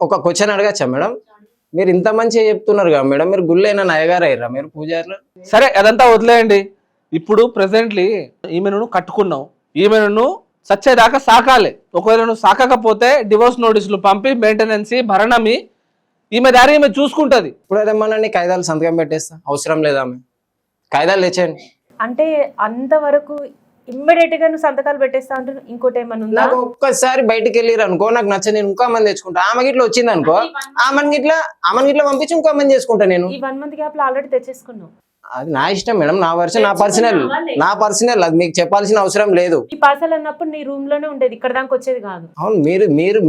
ఒక question అడగచ్చా madam? మీరు ఇంత మంచిగా చెప్తున్నారు కదా మేడం, మీరు గుళ్ళైనా అయ్యగారు అయ్యారా మీరు పూజారులు? సరే అదంతా వదిలేయండి. ఇప్పుడు ప్రెసెంట్లీ ఈమెను కట్టుకున్నావు, ఈమెను సచ్చేదాకా సాకాలి. ఒకవేళ నువ్వు సాకకపోతే డివోర్స్ నోటీసులు పంపి మెయింటెనెన్స్ భరణమి ఈమె దారి ఈమె చూసుకుంటది. ఇప్పుడు ఏదేమన్నా నీ కాయిదాలు సంతకం పెట్టేస్తా, అవసరం లేదా ఆమె? కాయిదాలు తెచ్చేయండి. అంటే అంతవరకు ఇమ్మీడియట్ గా నువ్వు సంతకాలు పెట్టేస్తా అంటే ఇంకోటి ఏమన్నా ఉందా? నాకు ఒక్కసారి బయటికి వెళ్ళిరు అనుకో, నాకు నచ్చ, నేను ఇంకో మంది తెచ్చుకుంటా. ఆమె గిట్ల వచ్చింది అనుకో, ఆమె గిట్ల పంపించి ఇంకో మంది చేసుకుంటా నేను. ఈ 1 month గ్యాప్ లో ఆల్రెడీ తెచ్చేసుకున్నావు. అది నా ఇష్టం మేడం, నా వర్షన్, నా పర్సనల్, అది మీకు చెప్పాల్సిన అవసరం లేదు. ఈ పార్సల్ అన్నప్పుడు నీ రూమ్ లోనే ఉండేది, ఇక్కడ దాకా వచ్చేది కాదు. అవును,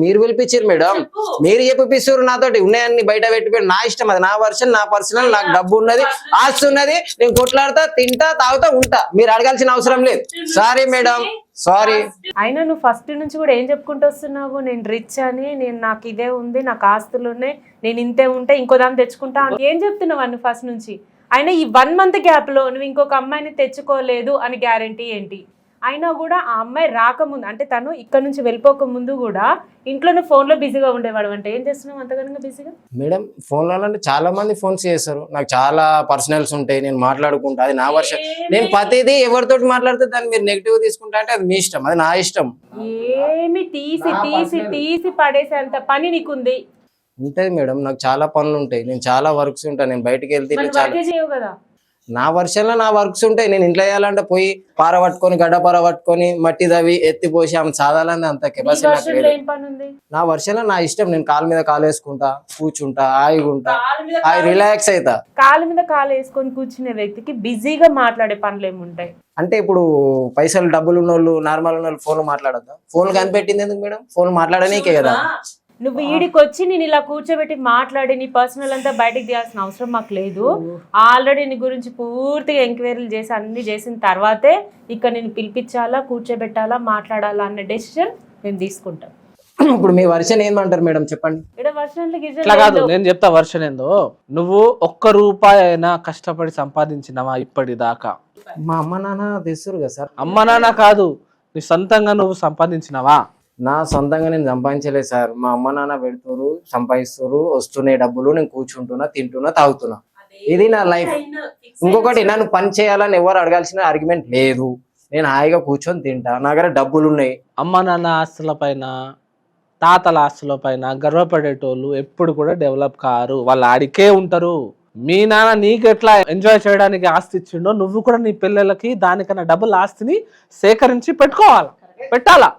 మీరు పిలిపించారు మేడం, మీరు చెప్పిస్తారు నాతోటి. ఉన్నాయన్ని బయట పెట్టిపోయి, నా ఇష్టం, అది నా వర్షన్, నా పర్సనల్. నాకు డబ్బు ఉన్నది, ఆస్తి ఉన్నది, నేను కొట్లాడతా, తింటా, తాగుతా, ఉంటా. మీరు అడగాల్సిన అవసరం లేదు. Sorry madam, sorry. అయినా నువ్వు ఫస్ట్ నుంచి కూడా ఏం చెప్పుకుంటూ వస్తున్నావు? నేను రిచ్ అని, నేను నాకు ఇదే ఉంది, నాకు ఆస్తులు ఉన్నాయి, నేను ఇంతే ఉంటే ఇంకో దాన్ని తెచ్చుకుంటా అని ఏం చెప్తున్నావు అన్న ఫస్ట్ నుంచి? అయినా ఈ 1 month గ్యాప్ లో నువ్వు ఇంకొక అమ్మాయిని తెచ్చుకోలేదు అని గ్యారంటీ ఏంటి? అయినా కూడా ఆ అమ్మాయి రాకముందు, అంటే తను ఇక్కడ నుంచి వెళ్ళిపోక ముందు కూడా ఇంట్లో నువ్వు ఫోన్ లో బిజీగా ఉండేవాడు. అంటే ఏం చేస్తున్నావు అంతగానో బిజీగా? మేడం ఫోన్లలో అంటే చాలా మంది ఫోన్స్ చేస్తారు, నాకు చాలా పర్సనల్స్ ఉంటాయి, నేను మాట్లాడుకుంటా, అది నా వర్షన్. నేను ప్రతిదీ ఎవరితో మాట్లాడితే దాన్ని మీరు నెగిటివ్ తీసుకుంటా అంటే అది మీ ఇష్టం, అది నా ఇష్టం. ఏమి తీసి పడేసేంత పని నీకుంది? ఉంటది మేడం, నాకు చాలా పనులు ఉంటాయి, నేను చాలా వర్క్స్ ఉంటాయి, నేను బయటకు వెళ్తే కదా. నా వర్షంలో నా వర్క్స్ ఉంటాయి. నేను ఇంట్లో వేయాలంటే పోయి పార పట్టుకొని, గడ్డ పార పట్టుకొని, మట్టి దవి ఎత్తిపోసి ఆమె చాదాలని అంత కెపాసిటీ నాకు లేదు. నా వర్షంలో నా ఇష్టం, నేను కాలు మీద కాలు వేసుకుంటా, కూర్చుంటా, హాయిగా ఉంటా, రిలాక్స్ అవుతా. కాలు మీద కాలు వేసుకొని కూర్చునే వ్యక్తికి బిజీగా మాట్లాడే పనులు ఏముంటాయి? అంటే ఇప్పుడు పైసలు డబ్బులు ఉన్నోళ్ళు, నార్మల్ ఉన్నోళ్ళు ఫోన్ మాట్లాడద్దా? ఫోన్ కనిపెట్టింది ఎందుకు మేడం? ఫోన్ మాట్లాడనీకే కదా. నువ్వు ఈడికి వచ్చి నేను ఇలా కూర్చోబెట్టి మాట్లాడి నీ పర్సనల్ అంతా బయటకు తీయాల్సిన అవసరం మాకు లేదు. ఆల్రెడీ నీ గురించి పూర్తిగా ఎంక్వైరీలు చేసి అన్ని చేసిన తర్వాతే ఇక్కడ నేను పిలిపించాలా, కూర్చోబెట్టాలా, మాట్లాడాలా అన్న డెసిషన్ నేను తీసుకుంటాను. ఇప్పుడు మీ వర్షన్ ఏమంటారు మేడం చెప్పండి? ఇట్లా కాదు, నేను చెప్తా వర్షన్ ఏందో. నువ్వు 1 రూపాయి అయినా కష్టపడి సంపాదించినవా ఇప్పటిదాకా? మా అమ్మ నాన్న తెస్తారు కదా సార్. అమ్మ నాన్న కాదు, నీ సొంతంగా నువ్వు సంపాదించినవా? నా సొంతంగా నేను సంపాదించలేదు సార్, మా అమ్మ నాన్న పెడుతురు, సంపాదిస్తారు, వస్తున్నాయి డబ్బులు, నేను కూర్చుంటున్నా, తింటున్నా, తాగుతున్నా, ఇది నా లైఫ్. ఇంకొకటి, నన్ను పని చేయాలని ఎవరు అడగాల్సిన ఆర్గ్యుమెంట్ లేదు, నేను హాయిగా కూర్చొని తింటా, నా దగ్గర డబ్బులు ఉన్నాయి. అమ్మ నాన్న ఆస్తుల పైన, తాతల ఆస్తుల పైన గర్వపడేటోళ్ళు ఎప్పుడు కూడా డెవలప్ కారు, వాళ్ళు ఆడికే ఉంటారు. మీ నాన్న నీకు ఎట్లా ఎంజాయ్ చేయడానికి ఆస్తి ఇచ్చిండో, నువ్వు కూడా నీ పిల్లలకి దానికన్నా డబుల్ ఆస్తిని సేకరించి పెట్టాలా.